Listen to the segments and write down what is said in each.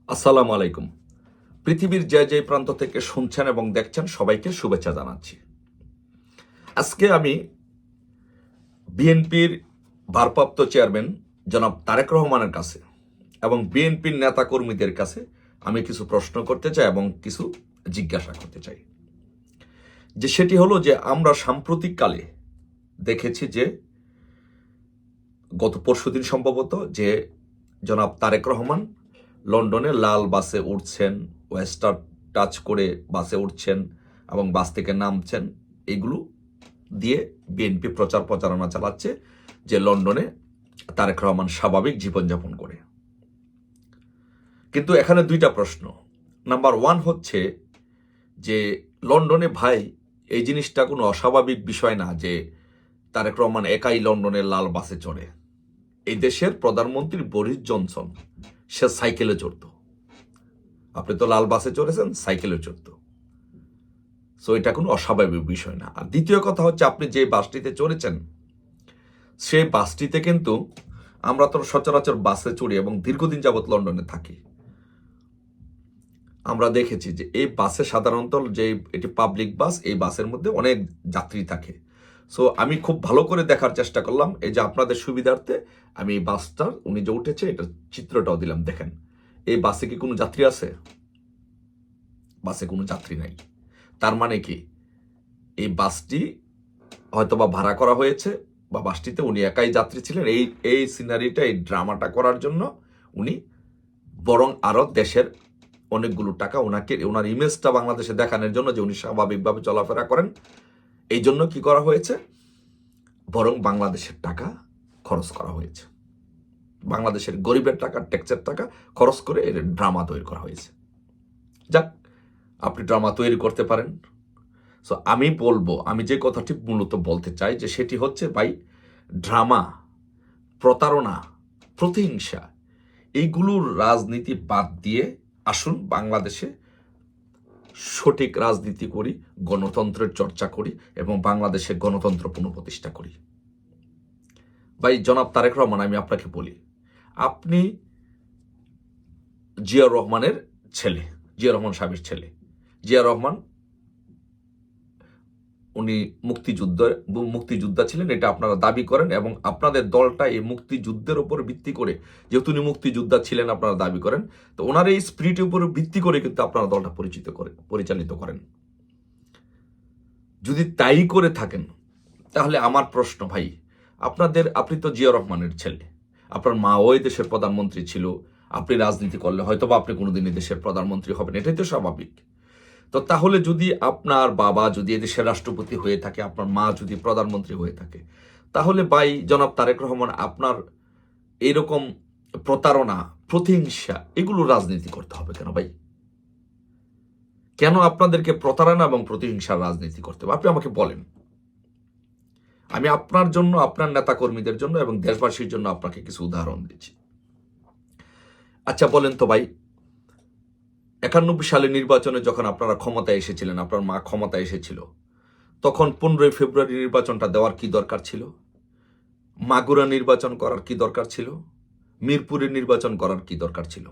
আসসালামু আলাইকুম। পৃথিবীর যে যে প্রান্ত থেকে শুনছেন এবং দেখছেন সবাইকে শুভেচ্ছা জানাচ্ছি। আজকে আমি বিএনপির ভারপ্রাপ্ত চেয়ারম্যান জনাব তারেক রহমানের কাছে এবং বিএনপির নেতাকর্মীদের কাছে আমি কিছু প্রশ্ন করতে চাই এবং কিছু জিজ্ঞাসা করতে চাই। যে সেটি হলো যে আমরা সাম্প্রতিককালে দেখেছি যে গত পরশুদিন সম্ভবত যে জনাব তারেক রহমান লন্ডনে লাল বাসে উঠছেন, ওয়েস্টার টাচ করে বাসে উঠছেন এবং বাস থেকে নামছেন। এগুলো দিয়ে বিএনপি প্রচারণা চালাচ্ছে যে লন্ডনে তারেক রহমান স্বাভাবিক জীবনযাপন করে। কিন্তু এখানে দুইটা প্রশ্ন। নাম্বার ওয়ান হচ্ছে যে লন্ডনে ভাই এই জিনিসটা কোনো অস্বাভাবিক বিষয় না যে তারেক রহমান একাই লন্ডনের লাল বাসে চড়ে। এই দেশের প্রধানমন্ত্রী বরিস জনসন সে সাইকেলে চড়ত। আপনি তো লাল বাসে চড়েছেন, সাইকেলে চড়ত। সো এটা কোনো অস্বাভাবিক বিষয় না। আর দ্বিতীয় কথা হচ্ছে আপনি যে বাসটিতে চড়েছেন সেই বাসটিতে কিন্তু আমরা তো সচরাচর বাসে চড়ি এবং দীর্ঘদিন যাবৎ লন্ডনে থাকি। আমরা দেখেছি যে এই বাসে সাধারণত যে এটি পাবলিক বাস, এই বাসের মধ্যে অনেক যাত্রী থাকে। সো আমি খুব ভালো করে দেখার চেষ্টা করলাম, এই যে আপনাদের সুবিধার্থে আমি এই বাসটার উনি যে উঠেছে এটা চিত্রটাও দিলাম। দেখেন এই বাসে কি কোনো যাত্রী আছে? বাসে কোনো যাত্রী নাই। তার মানে কি এই বাসটি হয়তো বা ভাড়া করা হয়েছে বা বাসটিতে উনি একাই যাত্রী ছিলেন। এই সিনারিটা, এই ড্রামাটা করার জন্য উনি বরং আরো দেশের অনেকগুলো টাকা ওনার ইমেজটা বাংলাদেশে দেখানোর জন্য যে উনি স্বাভাবিকভাবে চলাফেরা করেন, এই জন্য কি করা হয়েছে, বরং বাংলাদেশের টাকা খরচ করা হয়েছে। বাংলাদেশের গরিবের টাকা, ট্যাক্সের টাকা খরচ করে এর ড্রামা তৈরি করা হয়েছে। যাক, আপনি ড্রামা তৈরি করতে পারেন। সো আমি বলবো, আমি যে কথাটি মূলত বলতে চাই যে সেটি হচ্ছে ভাই, ড্রামা, প্রতারণা, প্রতিহিংসা, এইগুলোর রাজনীতি বাদ দিয়ে আসুন বাংলাদেশে সঠিক রাজনীতি করি, গণতন্ত্রের চর্চা করি এবং বাংলাদেশে গণতন্ত্র পুনঃপ্রতিষ্ঠা করি। ভাই জনাব তারেক রহমান, আমি আপনাকে বলি, আপনি জিয়াউর রহমানের ছেলে, জিয়া রহমান সাহেবের ছেলে। জিয়া রহমান উনি মুক্তিযোদ্ধা ছিলেন, এটা আপনারা দাবি করেন এবং আপনাদের দলটা এই মুক্তিযুদ্ধের উপর ভিত্তি করে, যেহেতু উনি মুক্তিযোদ্ধা ছিলেন আপনারা দাবি করেন, তো ওনার এই স্পিরিটের উপর ভিত্তি করে কিন্তু আপনারা দলটা পরিচালিত করেন। যদি তাই করে থাকেন তাহলে আমার প্রশ্ন ভাই, আপনি তো জিয়া রহমানের ছেলে, আপনার মা ওই দেশের প্রধানমন্ত্রী ছিল, আপনি রাজনীতি করলে হয়তো বা আপনি কোনোদিনই দেশের প্রধানমন্ত্রী হবেন, এটাই তো স্বাভাবিক। তো তাহলে যদি আপনার বাবা যদি এদেশের রাষ্ট্রপতি হয়ে থাকে, আপনার মা যদি প্রধানমন্ত্রী হয়ে থাকে, তাহলে ভাই জনাব তারেক রহমান আপনার এইরকম প্রতারণা, প্রতিহিংসা, এগুলো রাজনীতি করতে হবে কেন ভাই? কেন আপনাদেরকে প্রতারণা এবং প্রতিহিংসার রাজনীতি করতে হবে? আপনি আমাকে বলেন। আমি আপনার জন্য, আপনার নেতাকর্মীদের জন্য এবং দেশবাসীর জন্য আপনাকে কিছু উদাহরণ দিচ্ছি। আচ্ছা বলেন তো ভাই, 91 সালে নির্বাচনে যখন আপনারা ক্ষমতায় এসেছিলেন, আপনার মা ক্ষমতায় এসেছিল, তখন 15 ফেব্রুয়ারি নির্বাচনটা দেওয়ার কি দরকার ছিল? মাগুরা নির্বাচন করার কি দরকার ছিল? মিরপুরে নির্বাচন করার কি দরকার ছিল?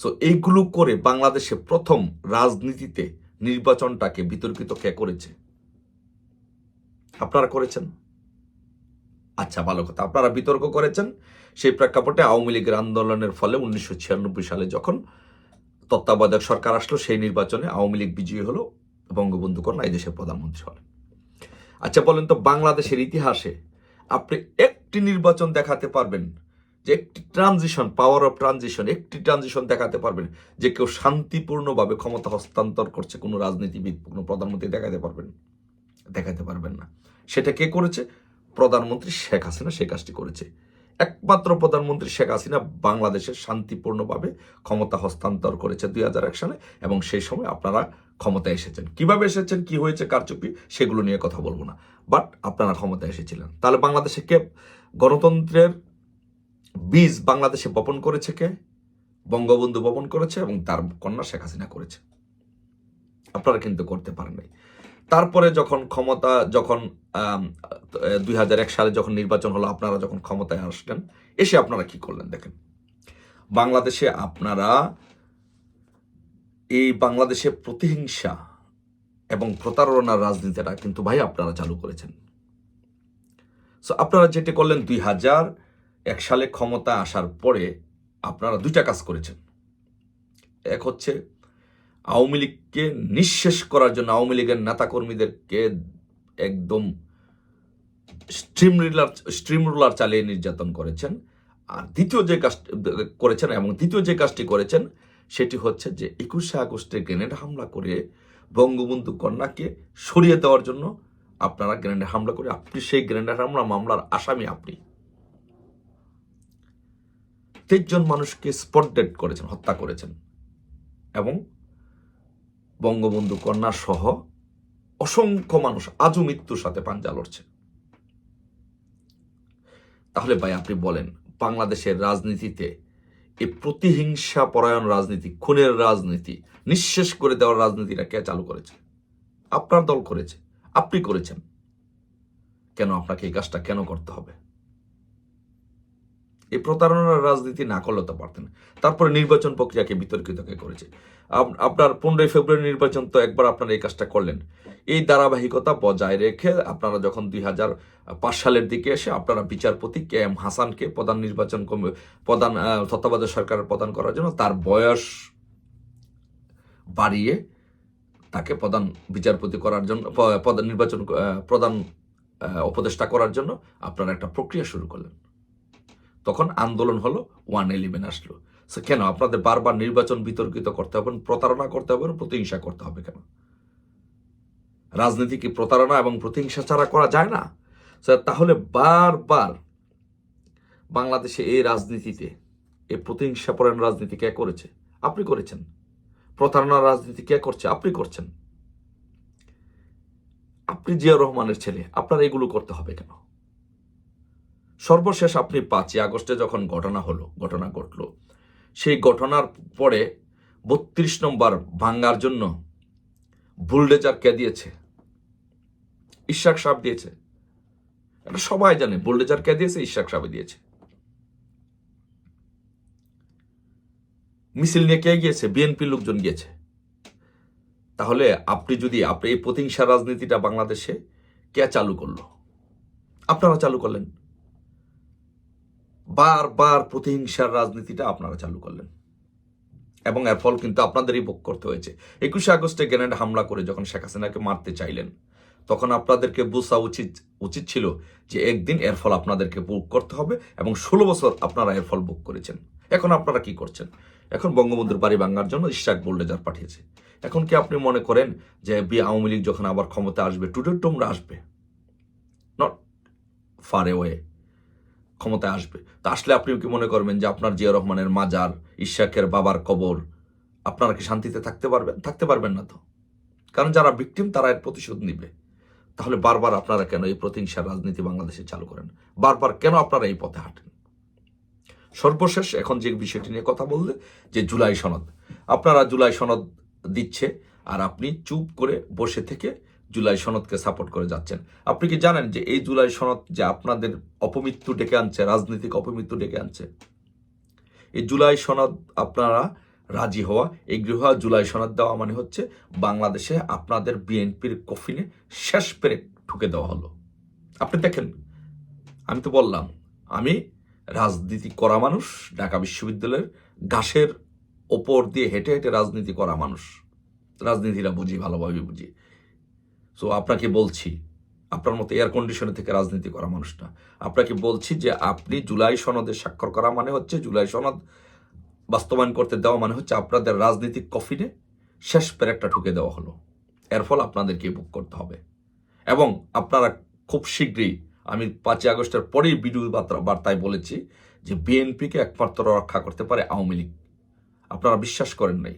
সো এইগুলো করে বাংলাদেশে প্রথম রাজনীতিতে নির্বাচনটাকে বিতর্কিত কে করেছে? আপনারা করেছেন। আচ্ছা, ভালো কথা, আপনারা বিতর্ক করেছেন। সেই প্রেক্ষাপটে আওয়ামী লীগের আন্দোলনের ফলে 1996 সালে যখন তত্ত্বাবধায়ক সরকার আসলো, সেই নির্বাচনে আওয়ামী লীগ বিজয়ী হলো, বঙ্গবন্ধু কন্যা এই দেশের প্রধানমন্ত্রী হলেন। আচ্ছা বলেন তো, বাংলাদেশের ইতিহাসে আপনি একটি নির্বাচন দেখাতে পারবেন যে একটি ট্রানজিশন, পাওয়ার অফ ট্রানজিশন, একটি ট্রানজিশন দেখাতে পারবেন যে কেউ শান্তিপূর্ণভাবে ক্ষমতা হস্তান্তর করছে? কোনো রাজনীতিবিদ, কোনো প্রধানমন্ত্রী দেখাতে পারবেন না। সেটা কে করেছে? প্রধানমন্ত্রী শেখ হাসিনা সে কাজটি করেছে। একমাত্র প্রধানমন্ত্রী শেখ হাসিনা বাংলাদেশের শান্তিপূর্ণভাবে ক্ষমতা হস্তান্তর করেছে 2001 সালে, এবং সেই সময় আপনারা ক্ষমতায় এসেছেন। কিভাবে এসেছেন, কি হয়েছে, কারচুপি, সেগুলো নিয়ে কথা বলবো না, বাট আপনারা ক্ষমতায় এসেছিলেন। তাহলে বাংলাদেশে কে গণতন্ত্রের বীজ বাংলাদেশে বপন করেছে? কে? বঙ্গবন্ধু বপন করেছে এবং তার কন্যা শেখ হাসিনা করেছে। আপনারা কিন্তু করতে পারেন নাই। তারপরে যখন 2001 সালে যখন নির্বাচন হলো, আপনারা যখন ক্ষমতায় আসলেন, এসে আপনারা কি করলেন দেখেন। বাংলাদেশে আপনারা এই বাংলাদেশে প্রতিহিংসা এবং প্রতারণার রাজনীতিটা কিন্তু ভাই আপনারা চালু করেছেন। সো আপনারা যেটা করলেন 2001 সালে ক্ষমতা আসার পরে আপনারা দুইটা কাজ করেছেন। এক হচ্ছে আওয়ামী লীগকে নিঃশেষ করার জন্য আওয়ামী লীগের নেতাকর্মীদেরকে একদম স্ট্রিম রুলার চালিয়ে নির্যাতন করেছেন। আর দ্বিতীয় যে কাজটি করেছেন সেটি হচ্ছে যে 21শে আগস্টে গ্রেনেড হামলা করে বঙ্গবন্ধু কন্যাকে সরিয়ে দেওয়ার জন্য আপনারা গ্রেনেড হামলা করে আপনি সেই গ্রেনেড হামলা মামলার আসামি। আপনি 23 জন মানুষকে স্পট ডেড করেছেন, হত্যা করেছেন এবং বঙ্গবন্ধু কন্যা সহ অসংখ্য মানুষ আজও মৃত্যুর সাথে পাঞ্জা লড়ছে। তাহলে ভাই আপনি বলেন, বাংলাদেশের রাজনীতিতে এই প্রতিহিংসা পরায়ণ রাজনীতি, খুনের রাজনীতি, নিঃশেষ করে দেওয়ার রাজনীতিটা কে চালু করেছে? আপনার দল করেছে, আপনি করেছেন। কেন আপনাকে এই কাজটা কেন করতে হবে? এই প্রতারণার রাজনীতি না করলে তো পারতেন। তারপরে নির্বাচন প্রক্রিয়াকে বিতর্কিত করেছে। আপনার 15 ফেব্রুয়ারি নির্বাচন তো একবার আপনারা এই কাজটা করলেন। এই ধারাবাহিকতা বজায় রেখে আপনারা যখন 2005 সালের দিকে এসে আপনারা বিচারপতি কে এম হাসানকে প্রধান তত্ত্বাবধায়ক সরকারের প্রধান করার জন্য তার বয়স বাড়িয়ে তাকে প্রধান বিচারপতি করার জন্য প্রধান উপদেষ্টা করার জন্য আপনারা একটা প্রক্রিয়া শুরু করলেন। তখন আন্দোলন হলো, 111 আসলো। কেন আপনাদের বারবার নির্বাচন বিতর্কিত করতে হবে, প্রতারণা করতে হবে, প্রতিহিংসা করতে হবে কেন? রাজনীতি কি প্রতারণা এবং প্রতিহিংসা ছাড়া করা যায় না? তাহলে বারবার বাংলাদেশে এই রাজনীতিতে এই প্রতিহিংসা পরায়ণ রাজনীতি কে করেছে? আপনি করেছেন। প্রতারণার রাজনীতি কে করছে? আপনি করছেন। আপনি জিয়াউর রহমানের ছেলে, আপনার এগুলো করতে হবে কেন? সর্বশেষ আপনি 5ই আগস্টে যখন ঘটনা ঘটলো, সেই ঘটনার পরে 32 নম্বর ভাঙ্গার জন্য বুলডোজার কে দিয়েছে? ইশাক সাহেব দিয়েছে। এটা সবাই জানে। বুলডোজার কে দিয়েছে? ইশাক সাহেব দিয়েছে। মিছিল নিয়ে কে গিয়েছে? বিএনপি লোকজন গিয়েছে। তাহলে আপনি এই প্রতিহিংসা রাজনীতিটা বাংলাদেশে কে চালু করলো? আপনারা চালু করলেন। বারবার প্রতিহিংসার রাজনীতিটা আপনারা চালু করলেন এবং এর ফল কিন্তু আপনাদেরই ভোগ করতে হয়েছে। 21শে আগস্টে গ্রেনেড হামলা করে যখন শেখ হাসিনাকে মারতে চাইলেন, তখন আপনাদেরকে বোঝা উচিত ছিল যে একদিন এর ফল আপনাদেরকে ভোগ করতে হবে এবং 16 বছর আপনারা এর ফল ভোগ করেছেন। এখন আপনারা কি করছেন? এখন বঙ্গবন্ধুর বাড়ি ভাঙার জন্য ইশাক বুলডোজার পাঠিয়েছে। এখন কি আপনি মনে করেন যে আওয়ামী লীগ যখন আবার ক্ষমতা আসবে, টুডে তোমরা আসবে? নট ফার ওয়ে ক্ষমতায় আসবে। তা আসলে আপনি কি মনে করবেন যে আপনার জিয়া রহমানের মাজার, ইশাকের বাবার কবর, আপনারা কি শান্তিতে থাকতে পারবেন? থাকতে পারবেন না তো। কারণ যারা ভিকটিম তারা এর প্রতিশোধ নিবে। তাহলে বারবার আপনারা কেন এই প্রতিহিংসার রাজনীতি বাংলাদেশে চালু করেন? বারবার কেন আপনারা এই পথে হাঁটেন? সর্বশেষ এখন যে বিষয়টি নিয়ে কথা বললে, যে জুলাই সনদ, আপনারা জুলাই সনদ দিচ্ছে আর আপনি চুপ করে বসে থেকে জুলাই সনদকে সাপোর্ট করে যাচ্ছেন। আপনি কি জানেন যে এই জুলাই সনদ যে আপনাদের অপমৃত্যু ডেকে আনছে, রাজনৈতিক অপমৃত্যু ডেকে আনছে? এই জুলাই সনদ আপনারা রাজি হওয়া, জুলাই সনদ দেওয়া মানে হচ্ছে বাংলাদেশে আপনাদের বিএনপির কফিনে শেষ পেরেক ঠুকে দেওয়া হলো। আপনি দেখেন, আমি তো বললাম আমি রাজনীতি করা মানুষ, ঢাকা বিশ্ববিদ্যালয়ের ঘাসের ওপর দিয়ে হেঁটে হেঁটে রাজনীতি করা মানুষ, রাজনীতিটা বুঝি, ভালোভাবে বুঝি। সো আপনাকে বলছি, আপনার মতো এয়ার কন্ডিশনে থেকে রাজনীতি করা মানুষ না। আপনাকে বলছি যে আপনি জুলাই সনদে স্বাক্ষর করা মানে হচ্ছে, জুলাই সনদ বাস্তবায়ন করতে দেওয়া মানে হচ্ছে আপনাদের রাজনৈতিক কফিনে শেষ পেরেকটা ঠুকে দেওয়া হলো। এর ফল আপনাদেরকে ভোগ করতে হবে এবং আপনারা খুব শীঘ্রই, আমি 5ই আগস্টের পরেই ভিডিও বার্তায় বলেছি যে বিএনপিকে একমাত্র রক্ষা করতে পারে আওয়ামী লীগ। আপনারা বিশ্বাস করেন নাই,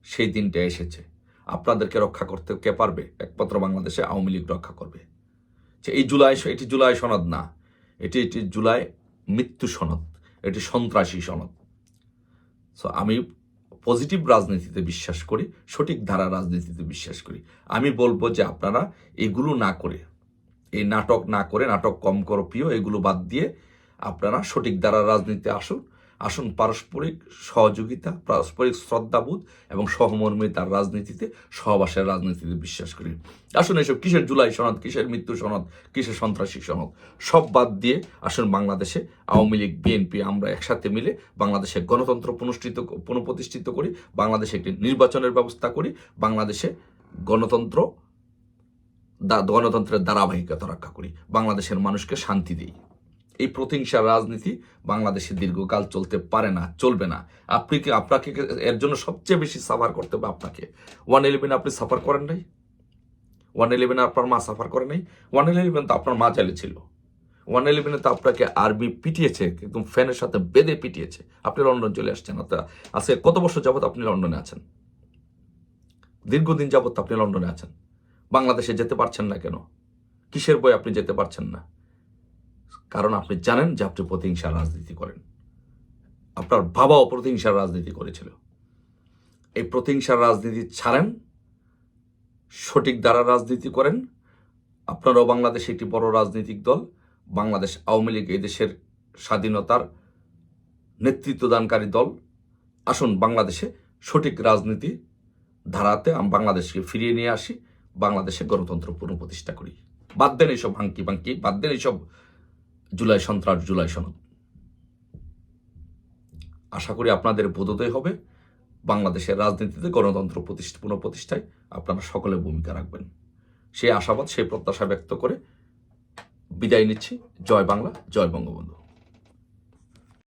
সেই দিনটা এসেছে। আপনাদেরকে রক্ষা করতে কে পারবে? একমাত্র বাংলাদেশে আওয়ামী লীগ রক্ষা করবে। যে এটি জুলাই সনদ না, এটি জুলাই মৃত্যু সনদ, এটি সন্ত্রাসী সনদ। সো আমি পজিটিভ রাজনীতিতে বিশ্বাস করি, সঠিক ধারা রাজনীতিতে বিশ্বাস করি। আমি বলবো যে আপনারা এগুলো না করে, এই নাটক না করে, নাটক কম করো প্রিয়, এগুলো বাদ দিয়ে আপনারা সঠিক ধারা রাজনীতিতে আসুন আসুন পারস্পরিক সহযোগিতা, পারস্পরিক শ্রদ্ধাবোধ এবং সহমর্মিতার রাজনীতিতে, সহবাসের রাজনীতিতে বিশ্বাস করি। আসুন এসব কিসের জুলাই সনদ, কিসের মৃত্যু সনদ, কিসের সন্ত্রাসী সনদ, সব বাদ দিয়ে আসুন বাংলাদেশে আওয়ামী লীগ, বিএনপি আমরা একসাথে মিলে বাংলাদেশে গণতন্ত্র পুনঃপ্রতিষ্ঠিত করি, বাংলাদেশে একটি নির্বাচনের ব্যবস্থা করি, বাংলাদেশে গণতন্ত্রের ধারাবাহিকতা রক্ষা করি, বাংলাদেশের মানুষকে শান্তি দিই। এই প্রতিহিংসার রাজনীতি বাংলাদেশে দীর্ঘকাল চলতে পারে না, চলবে না। আপনাকে এর জন্য সবচেয়ে বেশি সাফার করতে হবে আপনাকে। 111 আপনি সাফার করেন নাই? 111 আপনার মা সাফার করে নাই? 111 তো আপনার মা জেলে ছিল। 111 তো আপনাকে আরবি পিটিয়েছে, একদম ফ্যানের সাথে বেঁধে পিটিয়েছে। আপনি লন্ডন চলে আসছেন। আজকে কত বছর যাবত আপনি লন্ডনে আছেন? দীর্ঘদিন যাবত আপনি লন্ডনে আছেন। বাংলাদেশে যেতে পারছেন না কেন? কিসের বই আপনি যেতে পারছেন না? কারণ আপনি জানেন যে আপনি প্রতিহিংসার রাজনীতি করেন। আপনার বাবাও প্রতিহিংসার রাজনীতি করেছিল। এই প্রতিহিংসার রাজনীতি ছাড়েন, সঠিক দ্বারা রাজনীতি করেন। আপনারাও বাংলাদেশে একটি বড় রাজনৈতিক দল। বাংলাদেশ আওয়ামী লীগ এই দেশের স্বাধীনতার নেতৃত্বদানকারী দল। আসুন বাংলাদেশে সঠিক রাজনীতি ধারাতে বাংলাদেশকে ফিরিয়ে নিয়ে আসি, বাংলাদেশে গণতন্ত্র পুনঃপ্রতিষ্ঠা করি। বাদ দেন এইসব ভাঙ্কি, বাদ দেন এইসব জুলাই সন্ত্রাস, জুলাই সনদ। আশা করি আপনাদের বোধোদয় হবে। বাংলাদেশের রাজনীতিতে গণতন্ত্র পুনঃপ্রতিষ্ঠায় আপনারা সকলে ভূমিকা রাখবেন। সেই আশাবাদ, সেই প্রত্যাশা ব্যক্ত করে বিদায় নিচ্ছি। জয় বাংলা, জয় বঙ্গবন্ধু।